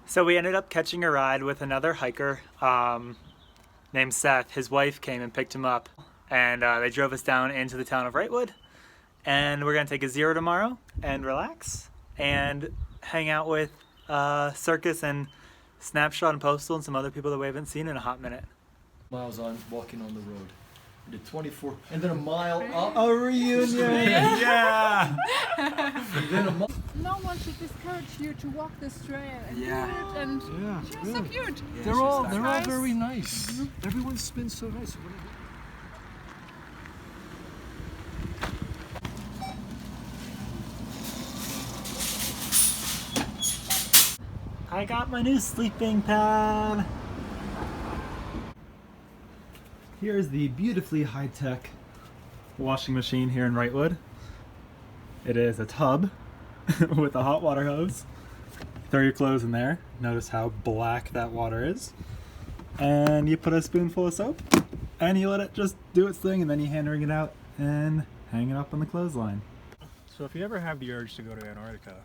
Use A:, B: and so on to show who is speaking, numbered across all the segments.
A: So we ended up catching a ride with another hiker named Seth. His wife came and picked him up, and they drove us down into the town of Wrightwood. And we're gonna take a zero tomorrow and relax and hang out with Circus and Snapshot and Postal and some other people that we haven't seen in a hot minute.
B: Miles on walking on the road. We did 24 and then a mile up.
A: A reunion! Yeah!
B: And then a mile.
C: No one should discourage you to walk this trail and do it, and she was so cute.
B: Yeah, they're all very nice. Everyone's been so nice.
A: I got my new sleeping pad. Here's the beautifully high-tech washing machine here in Wrightwood. It is a tub with a hot water hose. Throw your clothes in there. Notice how black that water is. And you put a spoonful of soap and you let it just do its thing, and then you hand wring it out and hang it up on the clothesline.
D: So if you ever have the urge to go to Antarctica,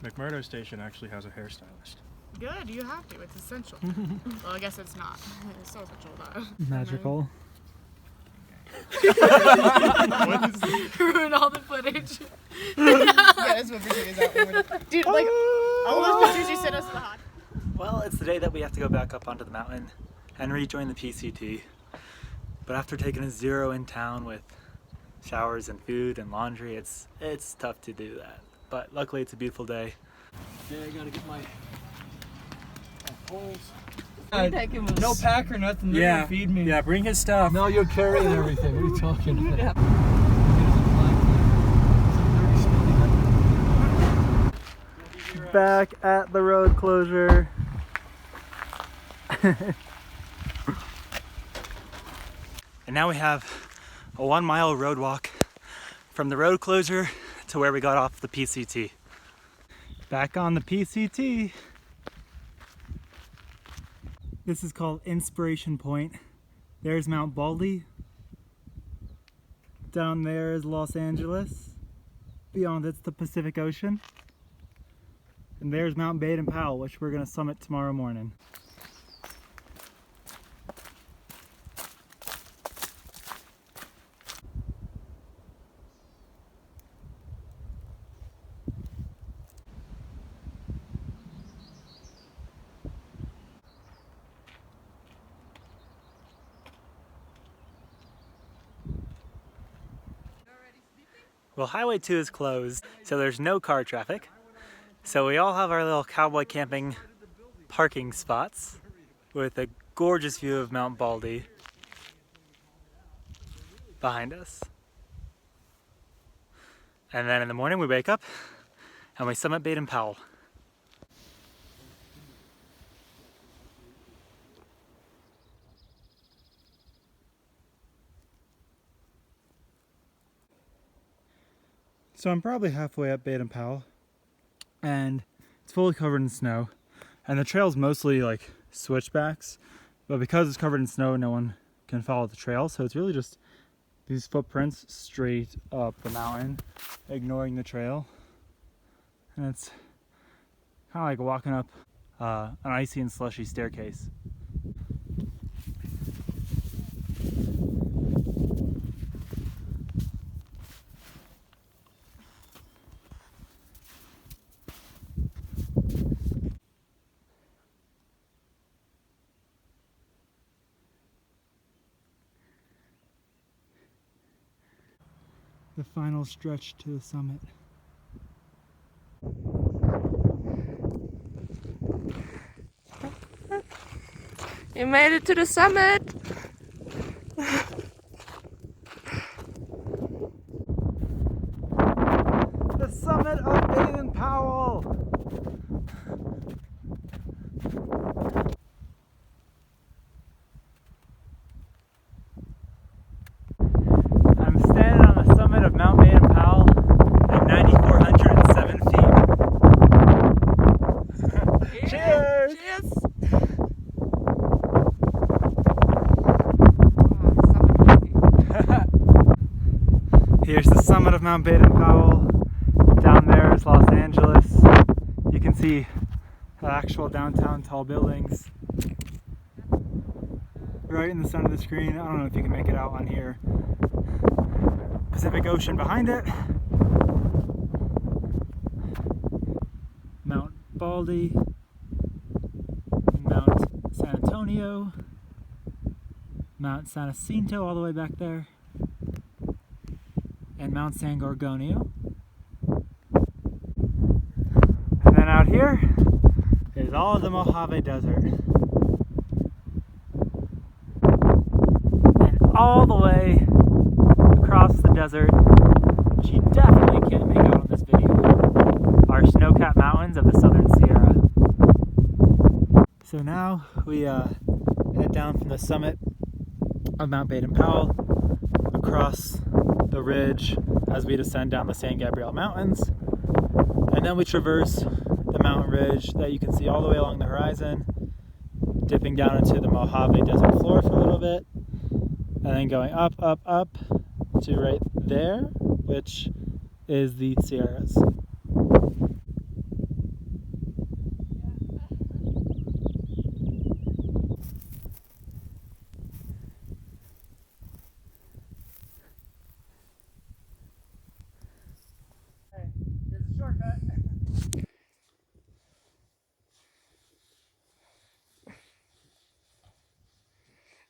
D: McMurdo Station actually has a hairstylist.
C: Good, you have to. It's essential. Well, I guess it's not. It's so essential though.
A: Magical.
C: Ruin all the footage. Yeah, that's what picture is out. Dude, like, all those pictures you sent us the hot.
A: Well, it's the day that we have to go back up onto the mountain and rejoin the PCT. But after taking a zero in town with showers and food and laundry, it's tough to do that. But luckily it's a beautiful day.
B: Yeah, I gotta get my poles.
E: No pack or nothing. They're gonna feed me.
D: Yeah, bring his stuff.
B: No, you're carrying everything. What are you talking about?
A: Back at the road closure. And now we have a 1 mile road walk from the road closure to where we got off the PCT. Back on the PCT. This is called Inspiration Point. There's Mount Baldy. Down there is Los Angeles. Beyond it's the Pacific Ocean. And there's Mount Baden-Powell, which we're gonna summit tomorrow morning. Well, Highway 2 is closed, so there's no car traffic. So we all have our little cowboy camping parking spots with a gorgeous view of Mount Baldy behind us. And then in the morning we wake up and we summit Baden-Powell. So I'm probably halfway up Baden-Powell, and it's fully covered in snow, and the trail's mostly like switchbacks, but because it's covered in snow, no one can follow the trail, so it's really just these footprints straight up the mountain, ignoring the trail, and it's kind of like walking up an icy and slushy staircase. The final stretch to the summit.
F: You made it to the summit!
A: The summit of Baden-Powell! I'm standing on the summit of Mount Baden-Powell at 9,407 feet. Cheers!
F: Cheers!
A: Here's the summit of Mount Baden-Powell. Down there is Los Angeles. You can see the actual downtown tall buildings. Right in the center of the screen. I don't know if you can make it out on here. Pacific Ocean behind it. Mount Baldy. Mount San Antonio. Mount San Jacinto all the way back there. And Mount San Gorgonio. And then out here is all of the Mojave Desert. And all the way across the desert, which you definitely can't make out on this video, are snow-capped mountains of the Southern Sierra. So now we head down from the summit of Mount Baden-Powell across the ridge as we descend down the San Gabriel Mountains, and then we traverse the mountain ridge that you can see all the way along the horizon, dipping down into the Mojave Desert floor for a little bit, and then going up, up, up to right there, which is the Sierras. Here's a shortcut.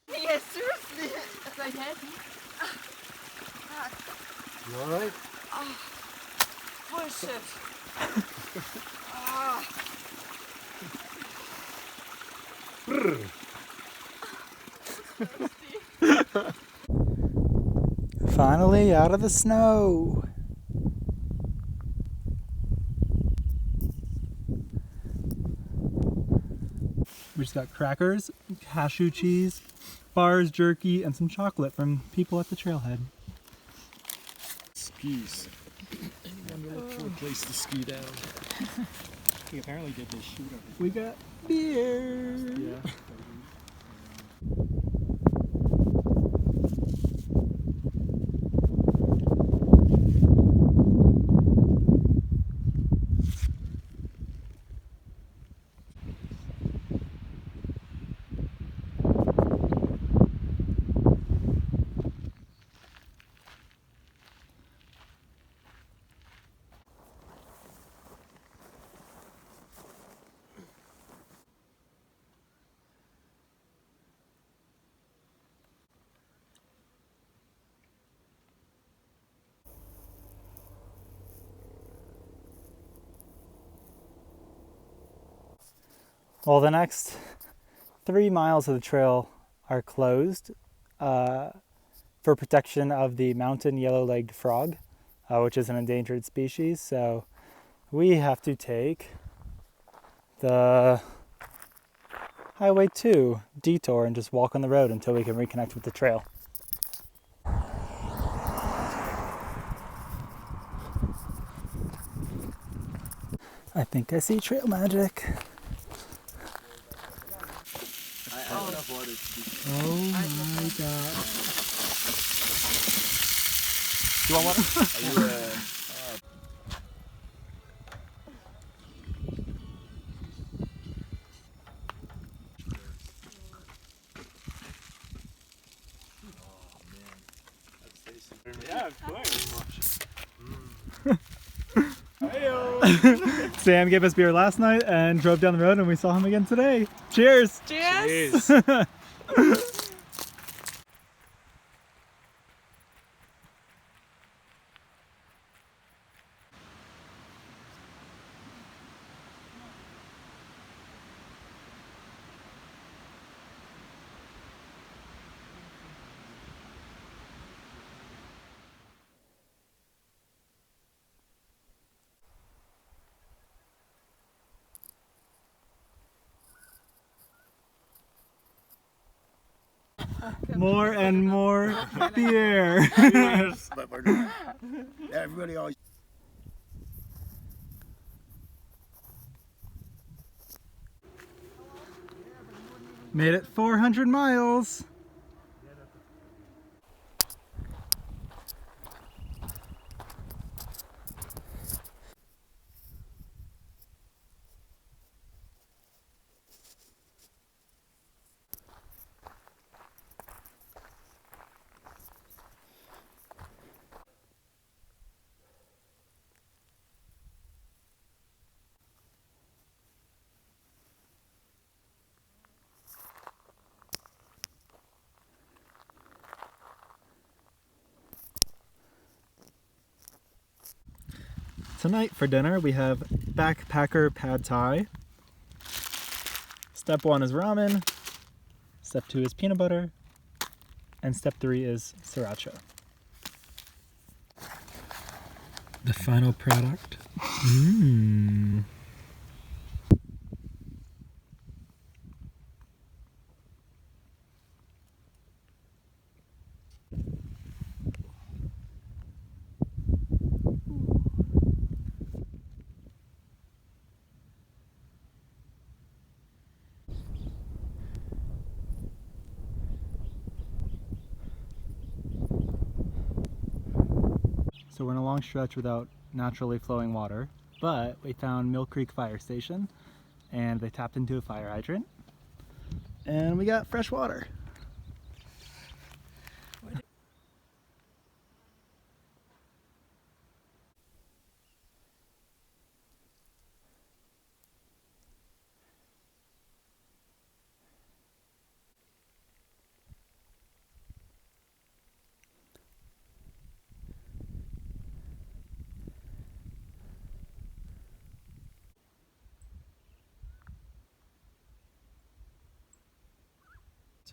C: Yeah, seriously. That's my head.
B: You alright?
C: Push it.
A: Finally out of the snow. We just got crackers, cashew cheese, bars, jerky, and some chocolate from people at the trailhead.
B: Skis. I'm gonna look for a place to ski down.
D: We apparently did this shoot over
A: We got beer.
B: Yeah.
A: Well, the next 3 miles of the trail are closed for protection of the mountain yellow-legged frog, which is an endangered species. So we have to take the Highway 2 detour and just walk on the road until we can reconnect with the trail. I think I see trail magic. Oh my god.
B: Do you want one?
D: Yeah, of course.
A: Sam gave us beer last night and drove down the road, and we saw him again today. Cheers!
F: Cheers!
A: More and more beer.
G: But we're not. Everybody always.
A: Made it 400 miles. tonight for dinner we have backpacker pad thai. Step 1 is ramen, step 2 is peanut butter, and step 3 is sriracha. The final product. Mmm. So we're in a long stretch without naturally flowing water, but we found Mill Creek Fire Station and they tapped into a fire hydrant and we got fresh water.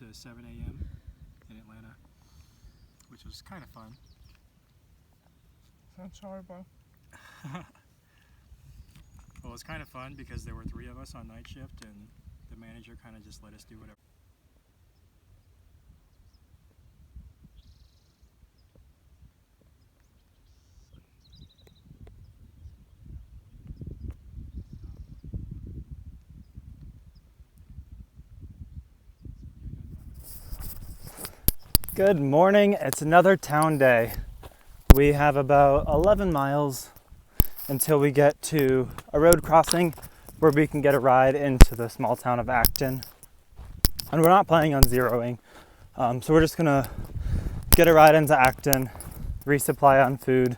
D: To 7 a.m. in Atlanta, which was kind of fun.
E: Sounds horrible.
D: Well, it was kind of fun because there were 3 of us on night shift and the manager kind of just let us do whatever.
A: Good morning, it's another town day. We have about 11 miles until we get to a road crossing where we can get a ride into the small town of Acton. And we're not planning on zeroing, so we're just gonna get a ride into Acton, resupply on food,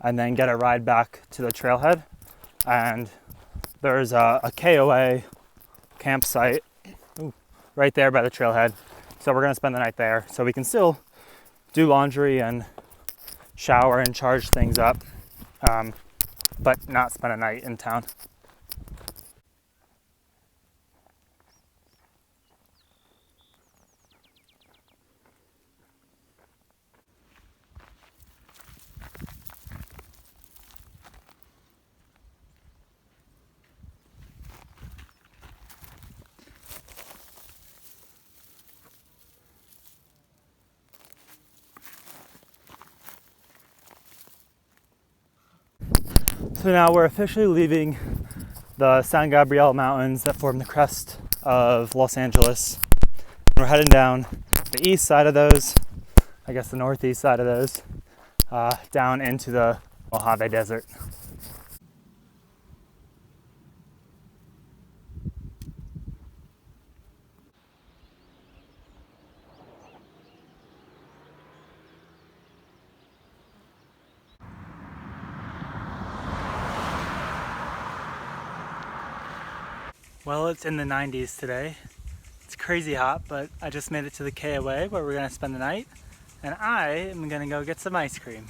A: and then get a ride back to the trailhead. And there's a KOA campsite right there by the trailhead. So we're gonna spend the night there so we can still do laundry and shower and charge things up, but not spend a night in town. So now we're officially leaving the San Gabriel Mountains that form the crest of Los Angeles. We're heading down the east side of those, I guess the northeast side of those, down into the Mojave Desert. Well, it's in the 90s today. It's crazy hot, but I just made it to the KOA where we're gonna spend the night, and I am gonna go get some ice cream.